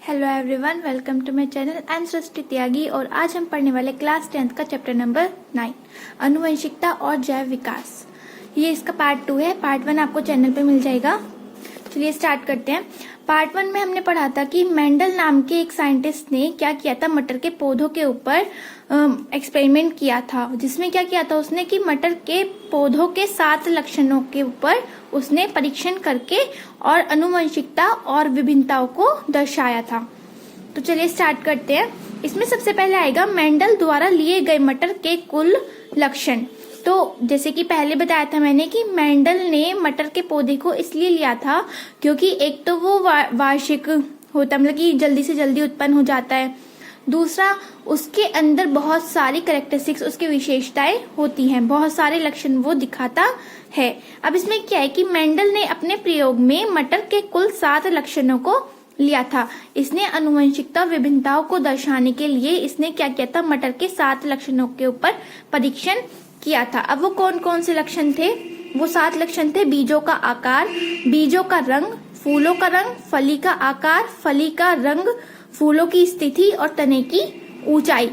Hello everyone, welcome to my channel. I am Srishti Tyagi और आज हम पढ़ने वाले क्लास 10th का चैप्टर नंबर 9 आनुवंशिकता और जैव विकास। ये इसका पार्ट 2 है। पार्ट 1 आपको चैनल पे मिल जाएगा। चलिए स्टार्ट करते हैं। पार्ट 1 में हमने पढ़ा था कि मेंडल नाम के एक साइंटिस्ट ने क्या किया था, मटर के पौधों के ऊपर एक्सपेरिमेंट किया था, जिसमें क्या किया था उसने कि मटर के पौधों के 7 लक्षणों के ऊपर उसने परीक्षण करके और आनुवंशिकता और विभिन्नताओं को दर्शाया था। तो चलिए स्टार्ट करते हैं। इसमें सबसे पहले आएगा मेंडल द्वारा लिए गए मटर के कुल लक्षण। तो जैसे कि पहले बताया था मैंने कि मेंडल ने मटर के पौधे को इसलिए लिया था क्योंकि एक तो वो वार्षिक होता, मतलब कि जल्दी से जल्दी उत्पन्न हो जाता है। दूसरा, उसके अंदर बहुत सारी कैरेक्टरिस्टिक्स, उसकी विशेषताएं होती हैं, बहुत सारे लक्षण वो दिखाता है। अब इसमें क्या है कि मेंडल ने अपने प्रयोग में मटर के कुल 7 लक्षणों को लिया था। इसने आनुवंशिकता विभिन्नताओं को दर्शाने के लिए इसने क्या किया था, मटर के 7 लक्षणों के ऊपर परीक्षण किया था। अब वो कौन कौन से लक्षण थे? वो 7 लक्षण थे: बीजों का आकार, बीजों का रंग, फूलों का रंग, फली का आकार, फली का रंग, फूलों की स्थिति और तने की ऊंचाई।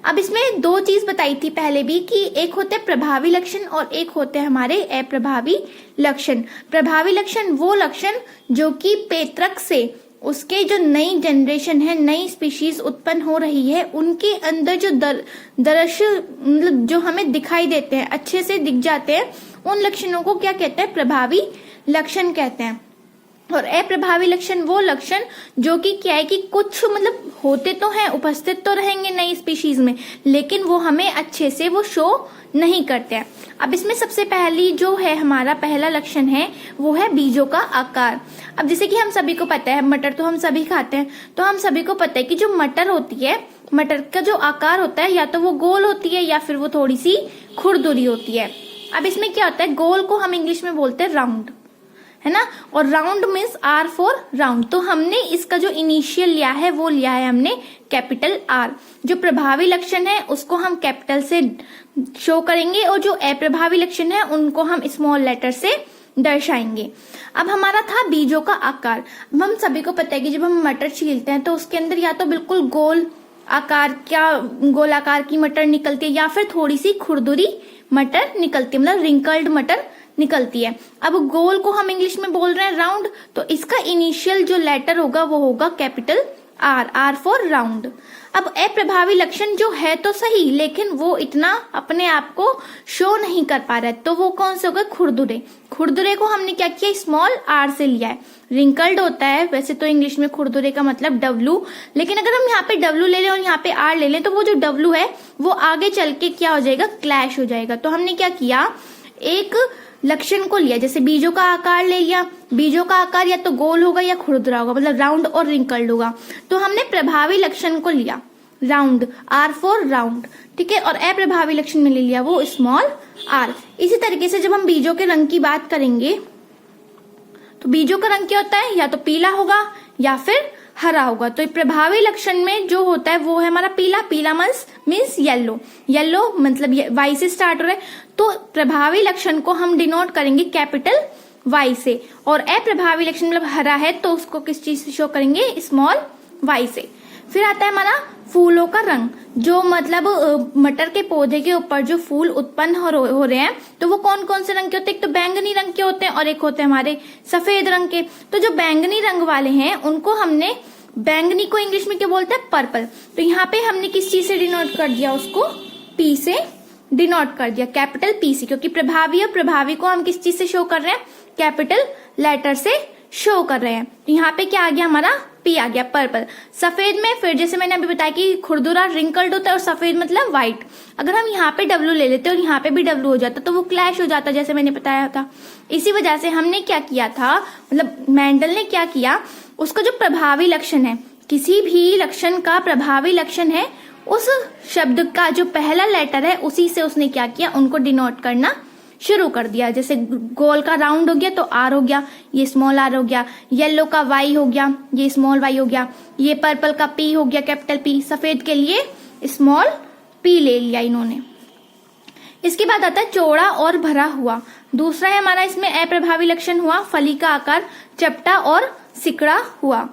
अब इसमें 2 चीज बताई थी पहले भी कि एक होते प्रभावी लक्षण और एक होते हमारे अप्रभावी लक्षण। प्रभावी लक्षण वो लक्षण जो कि पेत्रक से उसके जो नई जनरेशन है, नई स्पीशीज उत्पन्न हो रही है, उनके अंदर जो दरअसल मतलब जो हमें दिखाई देते हैं, अच्छे से दिख जाते हैं, उन लक्षणों को क्या कहते हैं? प्रभावी लक्षण कहते हैं। और अप्रभावी लक्षण वो लक्षण जो कि क्या है कि कुछ मतलब होते तो हैं, उपस्थित तो रहेंगे नई स्पीशीज में, लेकिन वो हमें अच्छे से वो शो नहीं करते हैं। अब इसमें सबसे पहली जो है हमारा पहला लक्षण है वो है बीजों का आकार। अब जैसे कि हम सभी को पता है, मटर तो हम सभी खाते हैं, तो हम सभी को पता है कि जो मटर होती है, मटर का जो आकार होता है या तो वो गोल होती है या फिर वो थोड़ी सी खुरदुरी होती है। अब इसमें क्या होता है, गोल को हम इंग्लिश में बोलते हैं राउंड, है ना, और round means R for round. तो हमने इसका जो इनिशियल लिया है वो लिया है हमने कैपिटल आर। जो प्रभावी लक्षण है उसको हम कैपिटल से शो करेंगे और जो अप्रभावी लक्षण है उनको हम स्मॉल लेटर से दर्शाएंगे। अब हमारा था बीजों का आकार। अब हम सभी को पता है कि जब हम मटर छीलते हैं तो उसके अंदर या तो बिल्कुल गोल आकार की मटर निकलती है या फिर थोड़ी सी खुरदुरी मटर निकलती है, मतलब रिंकल्ड मटर निकलती है। अब गोल को हम इंग्लिश में बोल रहे हैं राउंड, तो इसका इनिशियल जो लेटर होगा वो होगा capital R, R for round. अब अप्रभावी लक्षण जो है तो सही, लेकिन वो इतना अपने आप को शो नहीं कर पा रहा है, तो वो कौन से हो गए? खुरदुरे। खुरदुरे को हमने क्या किया? स्मॉल आर से लिया है। रिंकल्ड होता है वैसे तो इंग्लिश में खुरदुरे का मतलब डब्लू, लेकिन अगर हम यहाँ पे डब्लू ले लें और यहाँ पे आर ले लें तो वो जो डब्लू है वो आगे चल के क्या हो जाएगा? क्लैश हो जाएगा। तो हमने क्या किया, एक लक्षण को लिया, जैसे बीजों का आकार ले लिया। बीजों का आकार या तो गोल होगा या खुरदुरा होगा, मतलब राउंड और रिंकल्ड होगा। तो हमने प्रभावी लक्षण को लिया राउंड, आर फॉर राउंड, ठीक है, और अप्रभावी लक्षण में ले लिया वो स्मॉल आर। इसी तरीके से जब हम बीजों के रंग की बात करेंगे तो बीजों का रंग क्या होता है? या तो पीला होगा या फिर हरा होगा। तो प्रभावी लक्षण में जो होता है वो है हमारा पीला। पीला मीन्स येलो, येलो मतलब वाई से स्टार्ट हो रहा है, तो प्रभावी लक्षण को हम डिनोट करेंगे कैपिटल वाई से, और अप्रभावी लक्षण मतलब हरा है तो उसको किस चीज से शो करेंगे? स्मॉल वाई से। फिर आता है हमारा फूलों का रंग, जो मतलब मटर के पौधे के ऊपर जो फूल उत्पन्न हो रहे हैं तो वो कौन कौन से रंग के होते हैं? एक तो बैंगनी रंग के होते हैं और एक होते हैं हमारे सफेद रंग के। तो जो बैंगनी रंग वाले हैं उनको हमने, बैंगनी को इंग्लिश में क्या बोलते हैं? पर्पल। तो यहाँ पे हमने किस चीज से डिनोट कर दिया? उसको पी से डिनोट कर दिया, कैपिटल पी से, क्योंकि प्रभावी और प्रभावी को हम किस चीज से शो कर रहे हैं? कैपिटल लेटर से शो कर रहे हैं। तो यहाँ पे क्या आ गया हमारा? पी आ गया, पर्पल। सफेद में फिर जैसे मैंने अभी बताया कि खुरदुरा रिंकल्ड होता है और सफेद मतलब व्हाइट। अगर हम यहाँ पे डब्लू ले लेते और यहाँ पे भी डब्लू हो जाता तो वो क्लैश हो जाता, जैसे मैंने बताया था। इसी वजह से हमने क्या किया था, मतलब मेंडल ने क्या किया, उसका जो प्रभावी लक्षण है, किसी भी लक्षण का प्रभावी लक्षण है, उस शब्द का जो पहला लेटर है उसी से उसने क्या किया, उनको डिनोट करना शुरू कर दिया। जैसे गोल का राउंड हो गया तो आर हो गया, ये स्मॉल आर हो गया। येलो का वाई हो गया, ये स्मॉल वाई हो गया। ये पर्पल का पी हो गया, कैपिटल पी। सफेद के लिए स्मॉल पी ले लिया इन्होंने। इसके बाद आता है चौड़ा और भरा हुआ। दूसरा है हमारा इसमें अप्रभावी लक्षण हुआ, फली का आकार चपटा और सिकड़ा हुआ।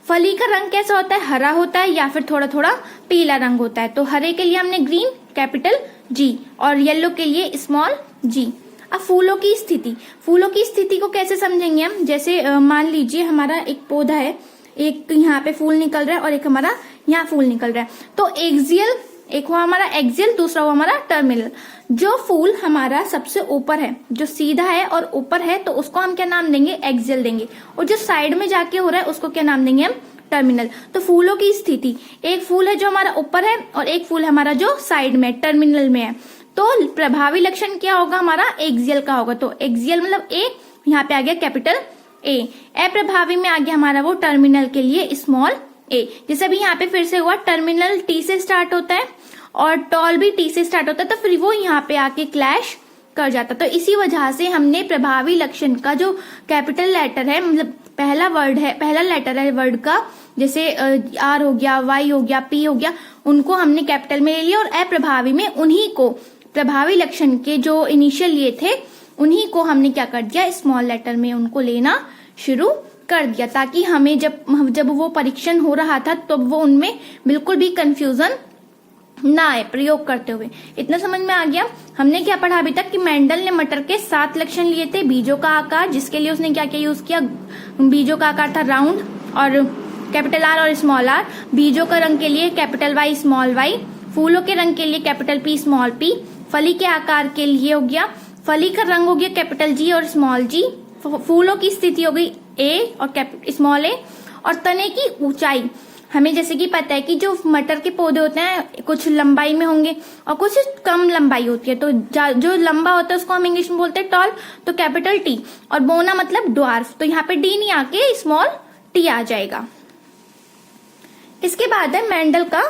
फली का रंग कैसा होता है, हरा होता है या फिर थोड़ा थोड़ा पीला रंग होता है। तो हरे के लिए हमने ग्रीन कैपिटल जी और येलो के लिए स्मॉल जी। अब फूलों की स्थिति, फूलों की स्थिति को कैसे समझेंगे हम, जैसे मान लीजिए हमारा एक पौधा है, एक यहाँ पे फूल निकल रहा है और एक हमारा यहाँ फूल निकल रहा है। तो एक्सियल, एक हुआ हमारा एक्सियल, दूसरा हुआ हमारा टर्मिनल। जो फूल हमारा सबसे ऊपर है, जो सीधा है और ऊपर है, तो उसको हम क्या नाम देंगे, एक्सियल देंगे। और जो साइड में जाके हो रहा है उसको क्या नाम देंगे हम, टर्मिनल। तो फूलों की स्थिति, एक फूल है जो हमारा ऊपर है और एक फूल हमारा जो साइड में टर्मिनल में है। तो प्रभावी लक्षण क्या होगा हमारा, एक्सियल का होगा। तो एक्सियल मतलब ए, यहाँ पे आ गया कैपिटल ए। अप्रभावी में आ गया हमारा वो टर्मिनल के लिए स्मॉल ए। जैसे अभी यहाँ पे फिर से हुआ, टर्मिनल टी से स्टार्ट होता है और टॉल भी टी से स्टार्ट होता है, तो फिर वो यहाँ पे आके क्लैश कर जाता। तो इसी वजह से हमने प्रभावी लक्षण का जो कैपिटल लेटर है, मतलब पहला वर्ड है, पहला लेटर है वर्ड का, जैसे आर हो गया, वाई हो गया, पी हो गया, उनको हमने कैपिटल में ले लिया और अप्रभावी में उन्हीं को, प्रभावी लक्षण के जो इनिशियल लिए थे उन्हीं को हमने क्या कर दिया, स्मॉल लेटर में उनको लेना शुरू कर दिया, ताकि हमें जब वो परीक्षण हो रहा था तो वो उनमें बिल्कुल भी कंफ्यूजन ना आए प्रयोग करते हुए। इतना समझ में आ गया। हमने क्या पढ़ा अभी तक कि मेंडल ने मटर के 7 लक्षण लिए थे। बीजों का आकार, जिसके लिए उसने क्या क्या यूज किया, बीजों का आकार था राउंड और कैपिटल आर और स्मॉल आर। बीजों का रंग के लिए कैपिटल वाई स्मॉल वाई। फूलों के रंग के लिए कैपिटल पी स्मॉल पी। फली के आकार के लिए हो गया, फली का रंग हो गया कैपिटल जी और स्मॉल जी। फूलों की स्थिति हो गई ए और स्मॉल ए। और तने की ऊंचाई, हमें जैसे कि पता है कि जो मटर के पौधे होते हैं कुछ लंबाई में होंगे और कुछ कम लंबाई होती है। तो जो लंबा होता है उसको हम इंग्लिश में बोलते हैं टॉल, तो कैपिटल टी। और बोना मतलब ड्वार्फ, तो यहाँ पे डी नहीं आके स्मॉल टी आ जाएगा। इसके बाद है मेंडल का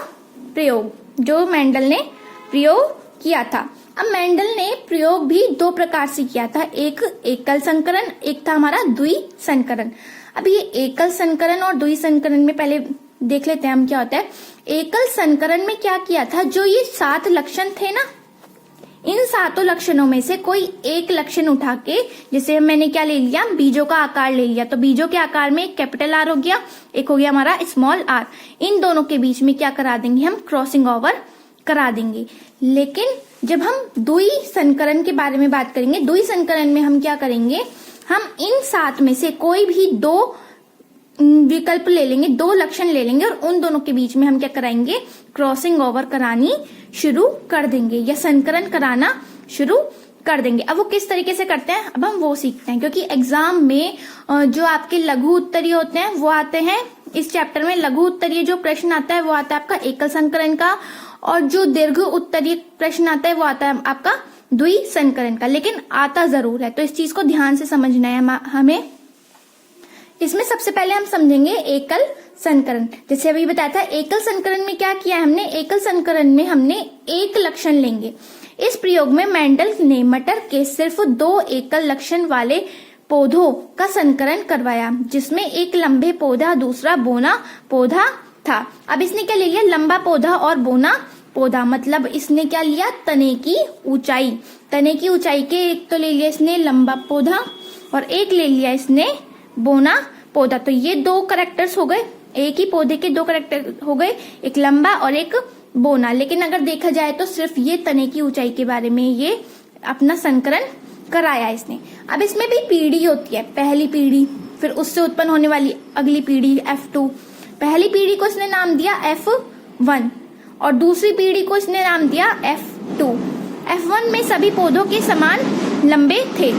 प्रयोग, जो मेंडल ने प्रयोग किया था। अब मेंडल ने प्रयोग भी 2 प्रकार से किया था, एक एकल संकरण, एक था हमारा द्वि संकरण। अब ये एकल संकरण और द्वि संकरण में पहले देख लेते हैं हम क्या होता है। एकल संकरण में क्या किया था, जो ये 7 लक्षण थे ना, इन 7 लक्षणों में से कोई एक लक्षण उठा के, जैसे मैंने क्या ले लिया, बीजों का आकार ले लिया, तो बीजों के आकार में एक कैपिटल आर हो गया, एक हो गया हमारा स्मॉल आर। इन दोनों के बीच में क्या करा देंगे हम, क्रॉसिंग ओवर करा देंगे। लेकिन जब हम द्वि संकरण के बारे में बात करेंगे, द्वि संकरण में हम क्या करेंगे, हम इन 7 में से कोई भी 2 विकल्प ले लेंगे, 2 लक्षण ले लेंगे और उन दोनों के बीच में हम क्या कराएंगे, क्रॉसिंग ओवर करानी शुरू कर देंगे या संकरण कराना शुरू कर देंगे। अब वो किस तरीके से करते हैं अब हम वो सीखते हैं, क्योंकि एग्जाम में जो आपके लघु उत्तरीय होते हैं वो आते हैं इस चैप्टर में। लघु उत्तरीय जो प्रश्न आता है वो आता है आपका एकल संकरण का, और जो दीर्घ उत्तरीय प्रश्न आता है वो आता है आपका द्वि संकरण का, लेकिन आता जरूर है। तो इस चीज को ध्यान से समझना है हमें। इसमें सबसे पहले हम समझेंगे एकल संकरण। जैसे अभी बताया था, एकल संकरण में क्या किया हमने, एकल संकरण में हमने एक लक्षण लेंगे। इस प्रयोग में मेंडल ने मटर के सिर्फ 2 एकल लक्षण वाले पौधों का संकरण करवाया, जिसमें एक लंबे पौधा दूसरा बोना पौधा था। अब इसने क्या ले लिया, लंबा पौधा और बोना पौधा, मतलब इसने क्या लिया, तने की ऊंचाई। तने की ऊंचाई के एक तो ले लिया इसने लंबा पौधा और एक ले लिया इसने बोना पौधा। तो ये 2 कैरेक्टर्स हो गए, एक ही पौधे के 2 कैरेक्टर हो गए, एक लंबा और एक बोना। लेकिन अगर देखा जाए तो सिर्फ ये तने की ऊंचाई के बारे में ये अपना संकरण कराया इसने। अब इसमें भी पीढ़ी होती है, पहली पीढ़ी, फिर उससे उत्पन्न होने वाली अगली पीढ़ी F2। पहली पीढ़ी को इसने नाम दिया F1 और दूसरी पीढ़ी को इसने नाम दिया F2। F1 में सभी पौधों के समान लंबे थे,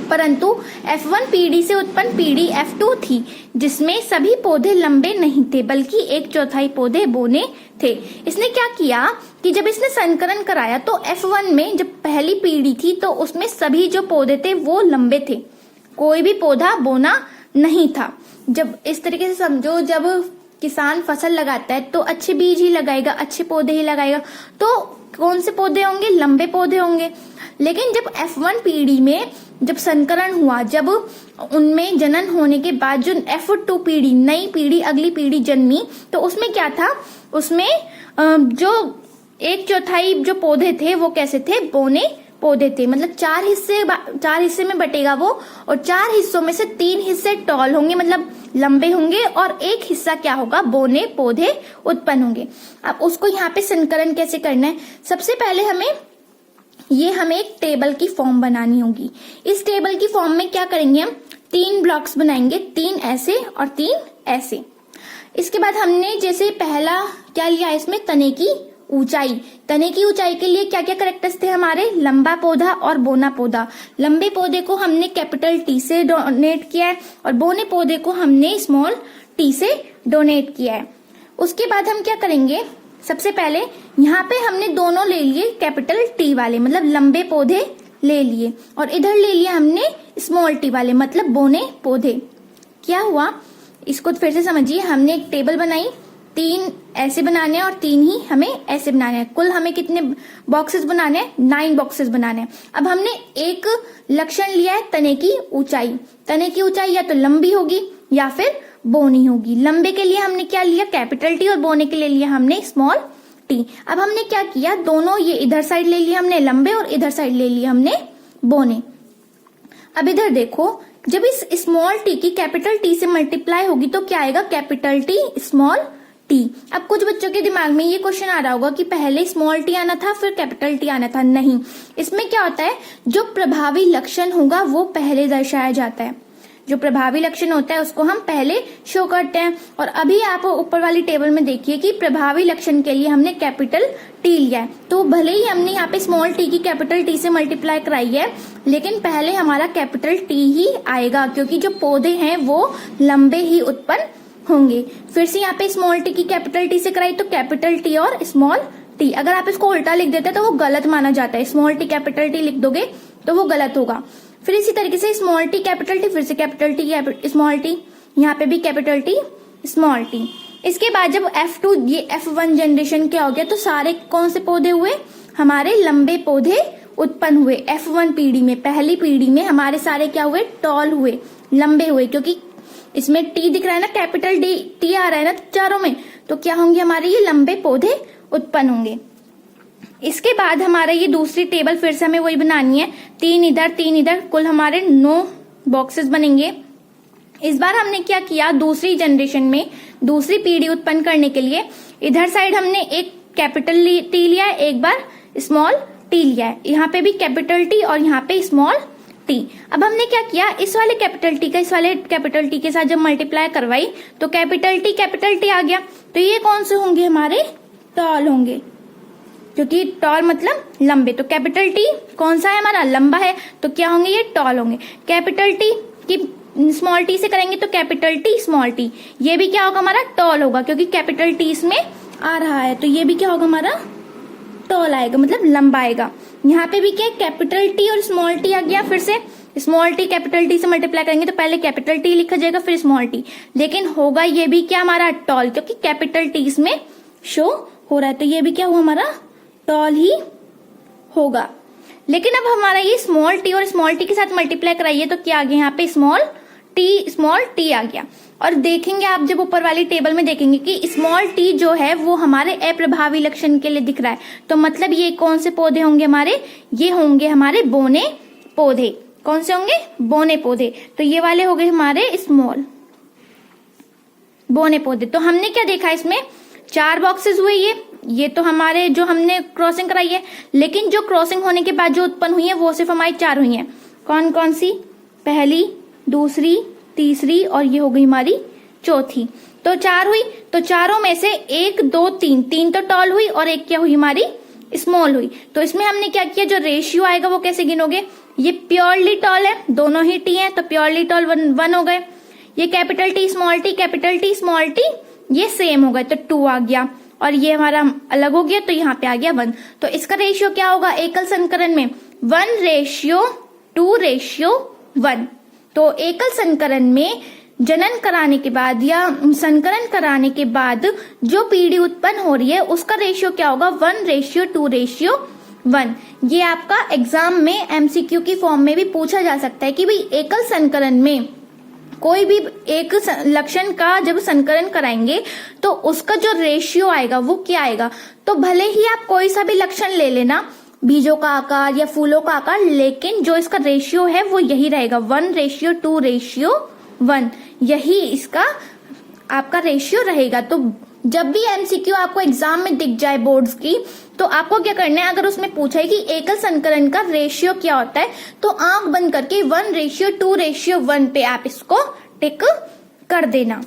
परंतु F1 पीढ़ी से उत्पन्न पीढ़ी F2 थी, जिसमें सभी पौधे लंबे नहीं थे बल्कि 1/4 पौधे बोने थे। इसने क्या किया कि जब इसने संकरण कराया तो F1 में जब पहली पीढ़ी थी तो उसमें सभी जो पौधे थे वो लंबे थे, कोई भी पौधा बोना नहीं था। जब इस तरीके से समझो, जब किसान फसल लगाता है तो अच्छे बीज ही लगाएगा, अच्छे पौधे ही लगाएगा, तो कौन से पौधे होंगे, लंबे पौधे होंगे। लेकिन जब F1 पीढ़ी में जब संकरण हुआ, जब उनमें जनन होने के बाद जो F2 पीढ़ी, नई पीढ़ी, अगली पीढ़ी जन्मी, तो उसमें क्या था, उसमें जो 1/4 जो पौधे थे वो कैसे थे, बोने पौधे थे, मतलब चार हिस्से में बटेगा वो, और 4 हिस्सों में से 3 हिस्से टॉल होंगे मतलब लंबे होंगे, और एक हिस्सा क्या होगा, बोने पौधे उत्पन्न होंगे। अब उसको यहाँ पे संकरण कैसे करना है, सबसे पहले हमें एक टेबल की फॉर्म बनानी होगी। इस टेबल की फॉर्म में क्या करेंगे, हम 3 ब्लॉक्स बनाएंगे, 3 ऐसे और 3 ऐसे। इसके बाद हमने जैसे पहला क्या लिया, इसमें तने की ऊंचाई के लिए क्या क्या कैरेक्टर्स थे हमारे, लंबा पौधा और बोना पौधा। लंबे पौधे को हमने कैपिटल टी से डोनेट किया है और बोने पौधे को हमने स्मॉल टी से डोनेट किया है। उसके बाद हम क्या करेंगे, सबसे पहले यहाँ पे हमने दोनों ले लिए कैपिटल टी वाले, मतलब लंबे पौधे ले लिए, और इधर ले लिया हमने स्मॉल टी वाले, मतलब बोने पौधे। क्या हुआ, इसको फिर से समझिए, हमने एक टेबल बनाई, 3 ऐसे बनाने हैं और 3 ही हमें ऐसे बनाने हैं। कुल हमें कितने बॉक्सेस बनाने हैं, 9 बॉक्सेस बनाने हैं। अब हमने एक लक्षण लिया है तने की ऊंचाई। तने की ऊंचाई या तो लंबी होगी या फिर बोनी होगी। लंबे के लिए हमने क्या लिया, कैपिटल टी, और बोने के लिए लिया हमने स्मॉल टी। अब हमने क्या किया, दोनों ये इधर साइड ले लिए हमने लंबे और इधर साइड ले लिए हमने बोने। अब इधर देखो, जब इस स्मॉल टी की कैपिटल टी से मल्टीप्लाई होगी तो क्या आएगा, कैपिटल टी स्मॉल टी। अब कुछ बच्चों के दिमाग में ये क्वेश्चन आ रहा होगा कि पहले स्मॉल टी आना था फिर कैपिटल टी आना था। नहीं, इसमें क्या होता है, जो प्रभावी लक्षण होगा वो पहले दर्शाया जाता है। जो प्रभावी लक्षण होता है उसको हम पहले शो करते हैं। और अभी आप ऊपर वाली टेबल में देखिए कि प्रभावी लक्षण के लिए हमने कैपिटल टी लिया है, तो भले ही हमने यहाँ पे स्मॉल टी की कैपिटल टी से मल्टीप्लाई कराई है, लेकिन पहले हमारा कैपिटल टी ही आएगा, क्योंकि जो पौधे हैं वो लंबे ही उत्पन्न होंगे। फिर से यहाँ पे स्मॉल टी की कैपिटल टी से कराई तो कैपिटल टी और स्मॉल टी। अगर आप इसको उल्टा लिख देते तो वो गलत माना जाता है, स्मॉल टी कैपिटल टी लिख दोगे तो वो गलत होगा। फिर इसी तरीके से स्मॉल टी कैपिटल टी, फिर से कैपिटल टी स्मॉल टी, यहाँ पे भी कैपिटल टी स्मॉल टी। इसके बाद जब F2 ये F1 जनरेशन क्या हो गया, तो सारे कौन से पौधे हुए, हमारे लंबे पौधे उत्पन्न हुए। F1 पीढ़ी में, पहली पीढ़ी में हमारे सारे क्या हुए, टॉल हुए, लंबे हुए, क्योंकि इसमें टी दिख रहा है ना, कैपिटल टी आ रहा है ना चारों में, तो क्या होंगे हमारे ये लंबे पौधे उत्पन्न होंगे। इसके बाद हमारा ये दूसरी टेबल फिर से हमें वही बनानी है, 3 इधर, कुल हमारे 9 बॉक्सेस बनेंगे। इस बार हमने क्या किया, दूसरी जनरेशन में दूसरी पीढ़ी उत्पन्न करने के लिए इधर साइड हमने एक कैपिटल टी लिया है, एक बार स्मॉल टी लिया है। यहाँ पे भी कैपिटल टी और यहाँ पे स्मॉल टी। अब हमने क्या किया, इस वाले कैपिटल टी का इस वाले कैपिटल टी के साथ जब मल्टीप्लाई करवाई तो कैपिटल टी आ गया। तो ये कौन से होंगे, हमारे टॉल होंगे, क्योंकि टॉल मतलब लंबे। तो कैपिटल टी कौन सा है, हमारा लंबा है, तो क्या होंगे, ये टॉल होंगे। कैपिटल टी की स्मॉल टी से करेंगे तो कैपिटल टी स्मॉल टी, ये भी क्या होगा, हमारा टॉल होगा, क्योंकि कैपिटल टी इसमें आ रहा है, तो ये भी क्या होगा, हमारा टॉल आएगा, मतलब लंबा आएगा। यहाँ पे भी क्या, कैपिटल टी और स्मॉल टी आ गया। फिर से स्मॉल टी कैपिटल टी से मल्टीप्लाई करेंगे तो पहले कैपिटल टी लिखा जाएगा फिर स्मॉल टी, लेकिन होगा ये भी क्या, हमारा टॉल, क्योंकि कैपिटल टी इसमें शो हो रहा है, तो ये भी क्या हुआ, हमारा टॉल ही होगा। लेकिन अब हमारा ये स्मॉल टी और स्मॉल टी के साथ मल्टीप्लाई कराइए तो क्या आ गया, यहाँ पे स्मॉल टी आ गया। और देखेंगे आप जब ऊपर वाली टेबल में देखेंगे कि स्मॉल टी जो है वो हमारे अप्रभावी लक्षण के लिए दिख रहा है, तो मतलब ये कौन से पौधे होंगे हमारे, ये होंगे हमारे बोने पौधे। कौन से होंगे, बोने पौधे। तो ये वाले हो गए हमारे स्मॉल बोने पौधे। तो हमने क्या देखा, इसमें 4 बॉक्सेस हुए, ये तो हमारे जो हमने क्रॉसिंग कराई है, लेकिन जो क्रॉसिंग होने के बाद जो उत्पन्न हुई है वो सिर्फ हमारी 4 हुई है। कौन कौन सी, पहली, दूसरी, तीसरी और ये हो गई हमारी चौथी। तो 4 हुई, तो चारों में से 1 2 3 तो टॉल हुई और एक क्या हुई, हमारी स्मॉल हुई। तो इसमें हमने क्या किया, जो रेशियो आएगा वो कैसे गिनोगे, ये प्योरली टॉल है, दोनों ही टी है, तो प्योरली टॉल 1 हो गए। ये कैपिटल टी स्मॉल टी ये सेम हो गए, तो 2 आ गया, और ये हमारा अलग हो गया, तो यहाँ पे आ गया 1। तो इसका रेशियो क्या होगा, एकल संकरण में 1:2:1। तो एकल संकरण में जनन कराने के बाद या संकरण कराने के बाद जो पीढ़ी उत्पन्न हो रही है उसका रेशियो क्या होगा, 1:2:1। ये आपका एग्जाम में एमसीक्यू की फॉर्म में भी पूछा जा सकता है कि भाई एकल संकरण में कोई भी एक लक्षण का जब संकरण कराएंगे तो उसका जो रेशियो आएगा वो क्या आएगा। तो भले ही आप कोई सा भी लक्षण ले लेना, बीजों का आकार या फूलों का आकार, लेकिन जो इसका रेशियो है वो यही रहेगा 1:2:1, यही इसका आपका रेशियो रहेगा। तो जब भी एमसीक्यू आपको एग्जाम में दिख जाए बोर्ड्स की, तो आपको क्या करना है, अगर उसमें पूछा है कि एकल संकलन का रेशियो क्या होता है, तो आंख बंद करके 1:2:1 पे आप इसको टिक कर देना।